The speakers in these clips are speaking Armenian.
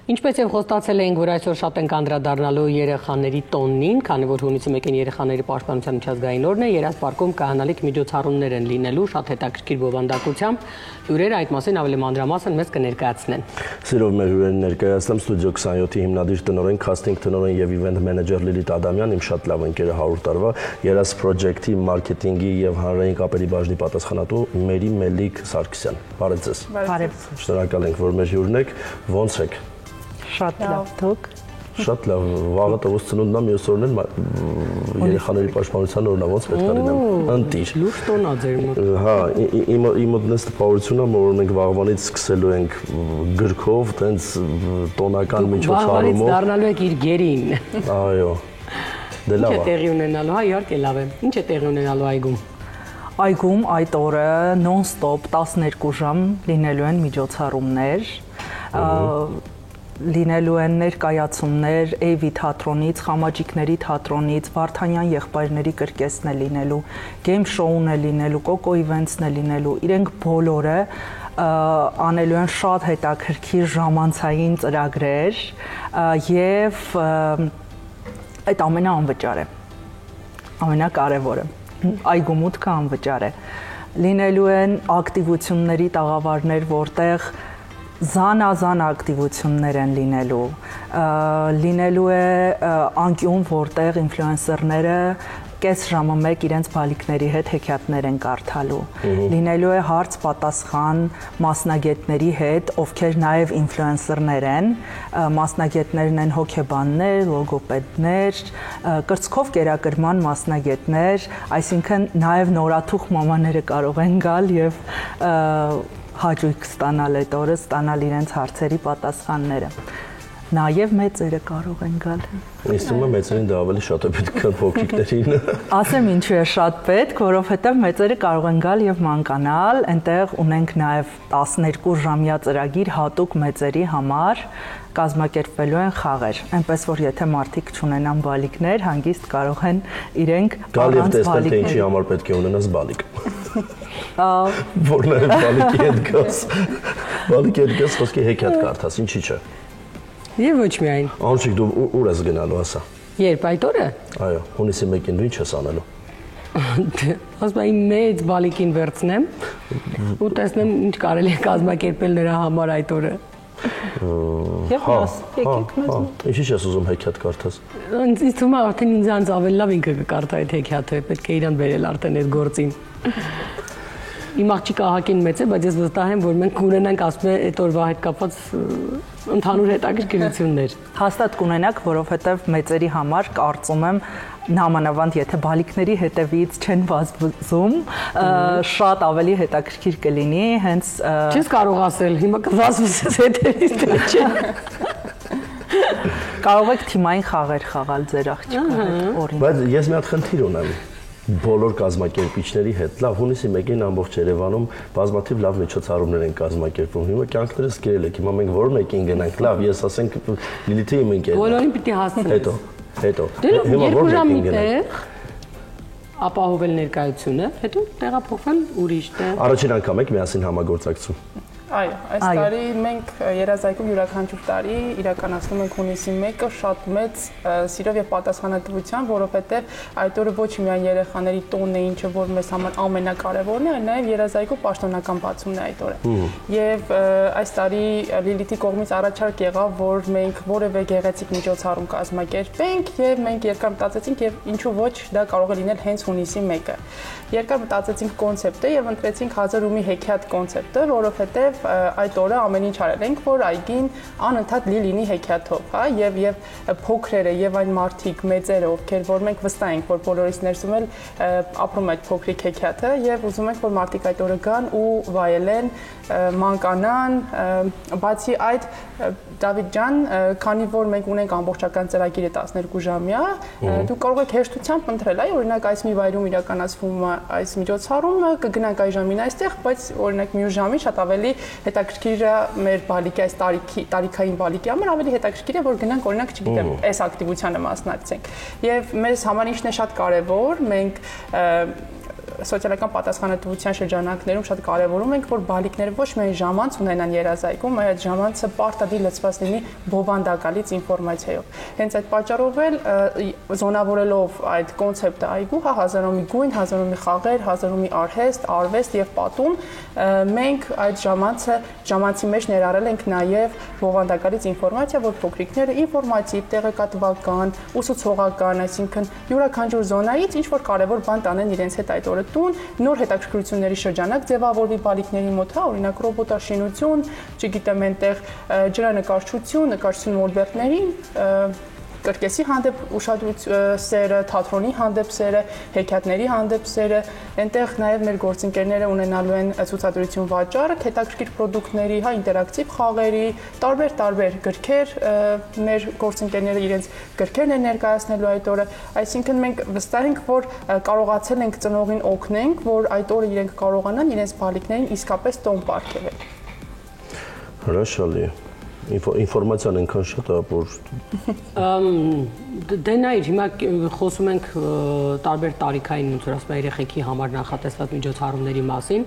Ինչպես եւ խոստացել էինք, որ այսօր շատ ենք անդրադառնալու երեխաների տոնին, քանի որ հունիսի 1-ին երեխաների պաշտպանության միջազգային օրն է, Երասպարկում կայանալիք միջոցառումներ են լինելու շատ հետաքրքիր բովանդակությամբ։ Հյուրերը այդ մասին ավելի մանրամասն մեզ կներկայացնեն։ Սիրով մեր հյուրերին ներկայացնեմ Ստուդիո 27-ի հիմնադիր տնօրեն, քաստինգ տնօրեն եւ իվենթ մենեջեր Լիլիթ Ադամյան, իմ շատ լավ ընկերը 100 տարվա, Երաս Project-ի մարքեթինգի եւ հանրային կապերի բաժնի պատասխանատու Մերի Մելիք Սարգսյան։ Բարև ձեզ։ Բարև։ Շնորհակալ ենք, որ մեր հյուրն եք։ Ոնց եք։ Շատ լավ, դուք։ Շատ լավ, վաղը տոս ծնունդն է, մյուս օրն երեխաների պաշտպանության օրն է, ոնց պետք է լինեմ։ Ընտիր։ Լուրջ տոն է ձեր մոտ։ Հա, իմ մոտ նես տպավորությունն է, որ մենք վաղվանից սկսելու ենք գրքով, տենց տոնական միջոցառումով։ Վաղվանից դառնալու եք իր գերին։ Այո։ Դե լավ է։ Ինչ է տեղի ունենալու, հա, իհարկե լավ է։ Ինչ է տեղի ունենալու այգում։ Այգում այդ օրը նոն-ստոպ 12 ժամ լինելու են միջոցառումներ։ Լինելու են ներկայացումներ Էյվի թատրոնից, Խամաջիկների թատրոնից, Վարդանյան եղբայրների կրկեսն է լինելու, գեյմ շոուն է լինելու, Կոկո իվենթսն է լինելու, իրենք բոլորը անելու են շատ հետաքրքիր ժամանցային ծրագրեր եւ այդ ամենը անվճար է, ամենակարևորը, այգու մուտքը անվճար է, լինելու են ակտիվությունների տաղավարներ, որտեղ զանազան ակտիվություններ են լինելու է անկյուն, որտեղ ինֆլուենսերները կես ժամը մեկ իրենց բալիկների հետ հեքիաթներ են կարդալու, լինելու է հարց-պատասխան մասնագետների հետ, ովքեր նաև ինֆլուենսերներ են, մասնագետներն են հոգեբաններ, լոգոպեդներ, կրծքով կերակրման մասնագետներ, այսինքն նաև նորաթուխ մամաները կարող են գալ եւ հաճույք ստանալ այդ օրը, ստանալ իրենց հարցերի պատասխանները։ Նաև մեծերը կարող են գալ։ Ինձ թվում է մեծերին դա ավելի շատ է պետք, քան փոքրիկներին։ Ասեմ ինչու է շատ պետք, որովհետև մեծերը կարող են գալ եւ մանկանալ, այնտեղ ունենք նաև 12 ժամյա ծրագիր հատուկ մեծերի համար, կազմակերպվելու են խաղեր, այնպես որ եթե մարդիկ չունենան բալիկներ, հանգիստ կարող են իրենք առանց բալիկների։ Գալ եւ տեսնել թե ինչի համար պետք է ունենաս բալիկ։ Որ նաև բալիկի հետ գաս։ Բալիկի հետ գաս, խոսքի հեքիաթ կարդաս, ինչի՞ չէ։ Եվ ոչ միայն։ Անշիկ դու ուր ես գնալու, ասա։ Երբ այդ օրը։ Այո, հունիսի 1-ին դու ինչ ես անելու։ Ասում եմ մեծ բալիկին վերցնեմ ու տեսնեմ ինչ կարելի է կազմակերպել նրա համար այդ օրը։ Եվ ես եկեք մեզ մոտ։ Ինչի՞ ես ուզում հեքիաթ կարդաս։ Ինձ թվում է արդեն ինձանից ավելի լավ ինքը կկարդա այդ հեքիաթը, պետք է իրան բերել արդեն այդ գործին։ Իմ աղջիկը ահագին մեծ է, բայց ես վստահ եմ, որ մենք կունենանք ասում եմ այդ օրվա հետ կապված ընդհանուր հետաքրքրություններ։ Հաստատ կունենաք, որովհետև մեծերի համար կարծում եմ նամանավանդ եթե բալիկների հետևից չեն վազվզում, շատ ավելի հետաքրքիր կլինի, հենց Չես կարող ասել, հիմա կվազվզես հետևից թե չէ։ Կարող եք թիմային խաղեր խաղալ ձեր աղջիկը հետ, օրինակ։ Բայց ես մի հատ խնդիր ունեմ բոլոր կազմակերպիչների հետ։ Լավ, հունիսի 1-ին ամբողջ Երևանում բազմաթիվ լավ միջոցառումներ են կազմակերպվում։ Հիմա կյանքներս կերել եք, հիմա մենք որ մեկին գնանք, լավ, ես ասենք Լիլիթի իմ ընկերն է։ Բոլորին պիտի հասնես։ Հետո։ Հիմա որ մեկին գնանք։ Ապահովել ներկայությունը, հետո տեղափոխվել ուրիշ տեղ։ Առաջին անգամ եք միասին համագործակցում։ Այո, այս տարի մենք երազայգում յուրաքանչյուր տարի իրականացնում ենք հունիսի 1-ը շատ մեծ սիրով եւ պատասխանատվությամբ, որովհետեւ այդ օրը ոչ միայն երեխաների տոնն է, ինչը որ մեզ համար ամենակարևորն է, այլ նաեւ երազայգու պաշտոնական բացումն է այդ օրը։ Եվ այս տարի Լիլիթի կողմից առաջարկ եղավ, որ մենք որևէ գեղեցիկ միջոցառում կազմակերպենք եւ մենք երկար մտածեցինք եւ ինչու ոչ դա կարող է լինել հենց հունիսի 1-ը։ Երկար մտածեցինք կոնցեպտը եւ ընտրեցինք Հազարումի հեքիաթ կոնցեպտը, որովհետեւ այդ օրը ամեն ինչ արել ենք, որ այգին անընդհատ լինի հեքիաթով, հա, եւ փոքրերը եւ այն մարդիկ մեծերը, ովքեր որ մենք վստահ ենք, որ բոլորիս ներսում էլ ապրում այդ փոքրիկ հեքիաթը եւ ուզում ենք, որ մարդիկ այդ օրը գան ու վայելեն, մանկանան, բացի այդ Դավիթ ջան, քանի որ մենք ունենք ամբողջական ծրագիրը 12 ժամյա, դու կարող եք հեշտությամբ ընտրել, այ օրինակ այս մի վայրում իրականացվում է այս միջոցառումը, կգնանք այս ժամին այստեղ, բայց օրինակ մյուս ժամին շատ ավելի հետաքրքիր է մեր բալիկի այս տարիքային բալիկի համար ավելի հետաքրքիր է, որ գնանք օրինակ, չգիտեմ, այս ակտիվությանը մասնակցենք։ Եվ մեզ համար ինչն է շատ կարևոր, մենք սոցիալական պատասխանատվության շրջանակներում շատ կարևորում ենք, որ բալիկները ոչ միայն ժամանց ունենան երազայգում, այլ այդ ժամանցը պարտադիր լցված լինի բովանդակալից ինֆորմացիայով։ Հենց այդ պատճառով էլ զոնավորելով այդ կոնցեպտը այգու, հազարամի գույն, հազարամի խաղեր, հազարամի արհեստ, արվեստ եւ պատում, մենք այդ ժամանցի մեջ ներառել ենք նաեւ բովանդակալից ինֆորմացիա, որ փոքրիկները ինֆորմատիվ, տեղեկատվական, ուսուցողական, այսինքն յուրաքանչյուր զոնայից ինչ որ կարևոր բան տանեն իրենց հետ այդ օրը տուն, նոր հետաքրքրությունների շրջանակ ձևավորվի բալիկների մոտ, հա, օրինակ ռոբոտաշինություն, չգիտեմ, այնտեղ ջրանեկարչություն, նկարչություն մոլբերտներին, կրկեսի հանդեպ ուշադրություն, թատրոնի հանդեպ սերը, հեքիաթների հանդեպ սերը, այնտեղ նաև մեր գործընկերները ունենալու են ցուցադրություն վաճառք, հետաքրքիր պրոդուկտների, հա, ինտերակտիվ խաղերի, տարբեր գրքեր, մեր գործընկերները իրենց գրքերն են ներկայացնելու այդ օրը, այսինքն մենք վստահ ենք, որ կարողացել ենք ծնողին օգնենք, որ այդ օրը իրենք կարողանան իրենց բալիկներին իսկապես տոն պարգևել։ Հրաշալի է։ Ինֆորմացիան այնքան շատ է, որ դե նայիր, հիմա խոսում ենք տարբեր տարիքային, ոնց որ ասում են, երեխեքի համար նախատեսված միջոցառումների մասին,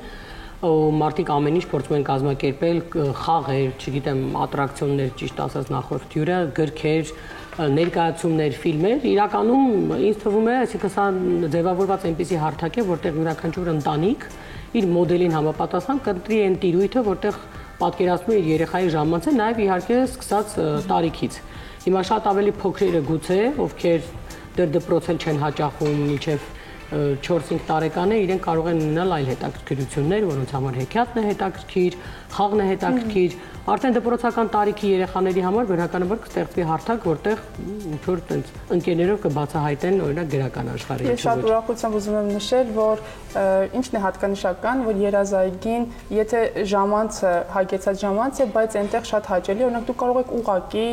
մարդիկ ամեն ինչ փորձում են կազմակերպել, խաղեր, չգիտեմ, ատրակցիոններ, ճիշտ ասած նախորդ հյուրը, գրքեր, ներկայացումներ, ֆիլմեր, իրականում ինձ թվում է, այսինքն սա ձևավորված այնպիսի հարթակ է, որտեղ յուրաքանչյուր ընտանիք իր մոդելին համապատասխան կընտրի այն տիրույթը, որտեղ պատկերացնում է երեխայի ժամանցը, նաև իհարկե սկսած տարիքից։ Հիմա շատ ավելի փոքրերը գուցե, ովքեր դեռ դպրոցել չեն հաճախում մինչև 4-5 տարեկան է, իրենք կարող են ունենալ այլ հետաքրքրություններ, որոնց համար հեքիաթն է հետաքրքիր, խաղն է հետաքրքիր, արդեն դպրոցական տարիքի երեխաների համար բնականաբար կստեղծվի հարթակ, որտեղ ինչ-որ տենց ընկերներով կբացահայտեն օրինակ գրական աշխարհի։ Ես շատ ուրախությամբ ուզում եմ նշել, որ ինչն է հատկանշական, որ երազայգին, եթե ժամանցը հագեցած ժամանց է, բայց այնտեղ շատ հաճելի, օրինակ դու կարող եք ուղակի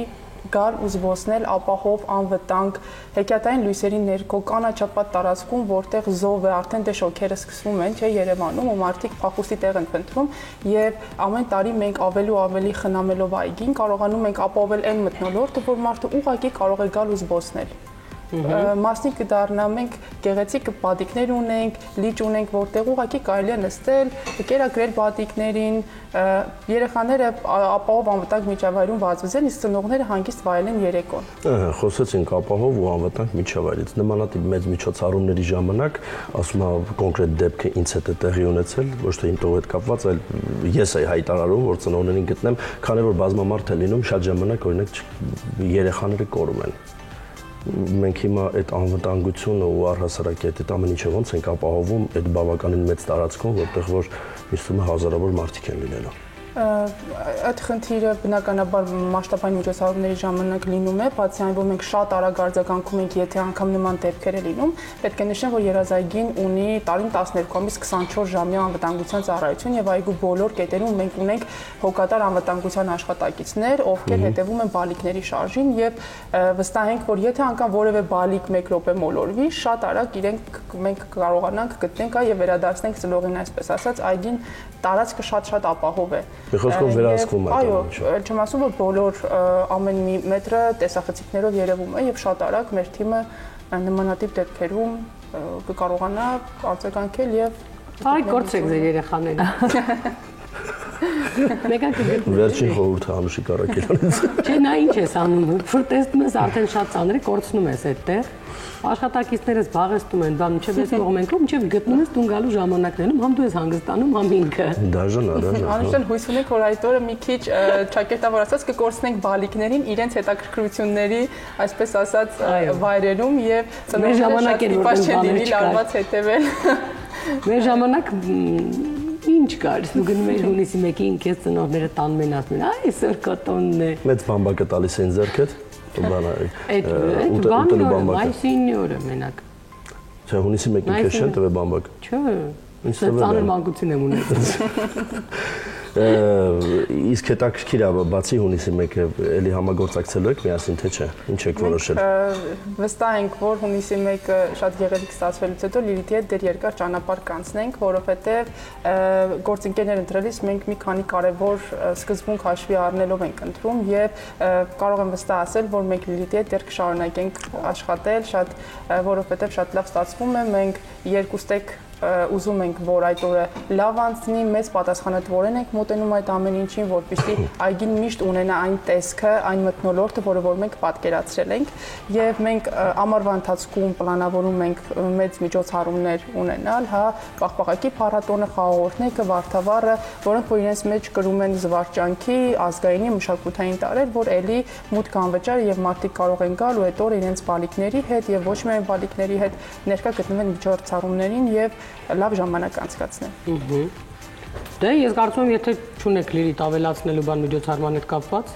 գալ ու զբոսնել ապահով անվտանգ հեքիաթային լույսերի ներքո կանաչապատ տարածքում, որտեղ զով է, արդեն դե շոքերը սկսվում են, չէ, Երևանում, ու մարդիկ փախուստի տեղ են փնտրում, եւ ամեն տարի մենք ավելի ու ավելի խնամելով այգին կարողանում ենք ապահովել այն մթնոլորտը, որ մարդը ուղղակի կարող է գալ ու զբոսնել։ Մասնիկ կդառնա, մենք գեղեցիկ բադիկներ ունենք, լիճ ունենք, որտեղ ուղղակի կարելի է նստել, կերակրել բադիկներին, երեխաները ապահով անվտանգ միջավայրում վազվզեն, իսկ ծնողները հանգիստ վայելեն երեկոն։ Խոսեցինք ապահով ու անվտանգ միջավայրից։ Նմանատիպ մեծ միջոցառումների ժամանակ, ասում եմ կոնկրետ դեպքը ինձ հետ է տեղի ունեցել, ոչ թե իմ տող հետ կապված, այլ ես էի հայտարարում, որ ծնողներին գտնեմ, քանի որ բազմամարդ է լինում, շատ ժամանակ օրինակ երեխաները կորում են։ Մենք հիմա այդ անվտանգությունը ու առհասարակ այդ ամեն ինչը ոնց ենք ապահովում այդ բավականին մեծ տարածքում, որտեղ որ ինձ թվում է հազարավոր մարդիկ են լինելու։ Այդ խնդիրը բնականաբար մասշտաբային միջոցառումների ժամանակ լինում է, բացի այն, որ մենք շատ արագ արձագանքում ենք, եթե անգամ նման դեպքեր է լինում, պետք է նշեմ, որ երազայգին ունի տարին 12-ից 24 ժամյա անվտանգության ծառայություն եւ այգու բոլոր կետերում մենք ունենք հոգատար անվտանգության աշխատակիցներ, ովքեր հետևում են բալիկների շարժին եւ վստահ ենք, որ եթե անգամ որևէ բալիկ 1 րոպե մոլորվի, շատ արագ իրենք մենք կարողանանք գտնենք եւ վերադարձնենք ծնողին, այսպես ասած, այգին տարածքը շատ ապահով է։ Խոսքով վերահսկվում է։ Այո, չեմ ասում, որ բոլոր ամեն մի մետրը տեսախցիկներով երևում է եւ շատ արագ մեր թիմը նմանատիպ դեպքերում կկարողանա արձագանքել եւ Այ գործեք ձեր երեխաները։ Մեկը վերջին խորհուրդը Անուշիկ Արաքելյանից։ Չէ, նա ինչ է անում, որ տեսնում ես արդեն շատ ծանր է, կորցնում ես այդտեղ։ Աշխատակիցներս զբաղեցնում են, բան մինչև ես կողմ ենք, մինչև գտնում ես տուն գալու ժամանակներում, համ դու ես հանգստանում, համ ինքը։ Դաժան։ Անշուշտ հույս ունենք, որ այդ օրը մի քիչ ճակերտավոր ասած կկորցնենք բալիկներին իրենց հետաքրքրությունների, այսպես ասած, վայրերում եւ ծնողները շատ չեն լարված հետեւել։ Մեր ժամանակ ինչ կար, դու գնում ես հունիսի 1-ին քեզ ծնողները տանում են ասում են, այսօր կոտոնն է։ Մեծ բամբակը տալիս են ձեռքդ։ Բանը մայիսին օրը մենակ։ Չէ, հունիսի 1-ին քեզ չեն տվել բամբակ։ Չէ, ծանր մանկություն եմ ունեցել։ Իսկ հետաքրքիր է, բացի հունիսի 1-ը էլի համագործակցելու եք միասին, թե չէ, ինչ եք որոշել։ Վստահ ենք, որ հունիսի 1-ը շատ գեղեցիկ ստացվելուց հետո Լիլիթի հետ դեռ երկար ճանապարհ կանցնենք, որովհետև գործընկերներ ընտրելիս մենք մի քանի կարևոր սկզբունք հաշվի առնելով ենք ընտրում եւ կարող եմ վստահ ասել, որ մենք Լիլիթի հետ դեռ կշարունակենք աշխատել, որովհետև շատ լավ ստացվում է, մենք երկուստեք ուզում ենք, որ այդ օրը լավ անցնի, մեծ պատասխանատվորեն ենք մոտենում այդ ամեն ինչին, որպեսզի այգին միշտ ունենա այն տեսքը, այն մթնոլորտը, որը որ մենք պատկերացրել ենք, եւ մենք ամառվա ընթացքում պլանավորում ենք մեծ միջոցառումներ ունենալ, հա, Պաղպաղակի փառատոնը, խաղողորտները, Վարդավառը, որոնք որ իրենց մեջ կրում են զվարճանքի, ազգայինի, մշակութային տարեր, որ էլի մուտք անվճար եւ մարդիկ կարող են գալ ու այդ օրը իրենց բալիկների հետ եւ ոչ միայն բալիկների հետ ներկա գտնվել միջոցառումներին եւ լավ ժամանակ անցկացնել։ Դե ես կարծում եմ, եթե չունեք Լիլիթ ավելացնելու բան միջոցառման հետ կապված,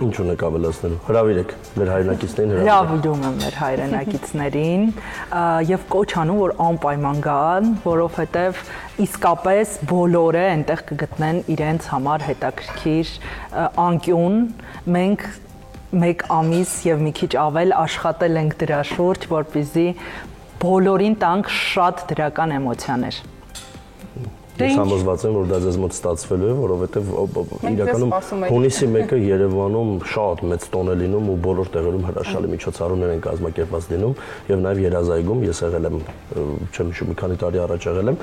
ինչ ունեք ավելացնելու։ Հրավիրեք մեր հայրենակիցներին հրավիրում եմ մեր հայրենակիցներին եւ կոչ անում, որ անպայման գան, որովհետեւ իսկապես բոլորը այնտեղ կգտնեն իրենց համար հետաքրքիր անկյուն։ Մենք 1 ամիս եւ մի քիչ ավել աշխատել ենք դրա շուրջ, որպեսզի բոլորին տանք շատ դրական էմոցիաներ։ Ես համոզված եմ, որ դա ձեզ մոտ ստացվելու է, որովհետև իրականում հունիսի 1-ը Երևանում շատ մեծ տոն է լինում ու բոլոր տեղերում հրաշալի միջոցառումներ են կազմակերպված լինում եւ նաեւ Երազայգում ես եղել եմ, չեմ հիշում, մի քանի տարի առաջ եղել եմ,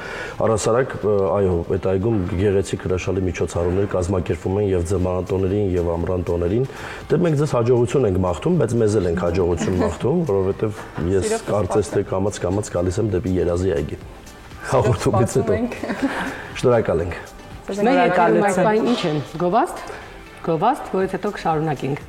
առհասարակ այո, այդ այգում գեղեցիկ հրաշալի միջոցառումներ կազմակերպվում են եւ ձմռանտոներին եւ ամռանտոներին։ Դե մենք ձեզ հաջողություն ենք մաղթում, բայց մեզ էլ ենք հաջողություն մաղթում, որովհետև ես կարծես թե կամաց գալիս եմ դեպի Երազի այգի։ Հաղորդումից հետո։ Շնորհակալ ենք։ Շնորհակալություն։ Ինչ են, գովաստ, որից հետո կշարունակենք։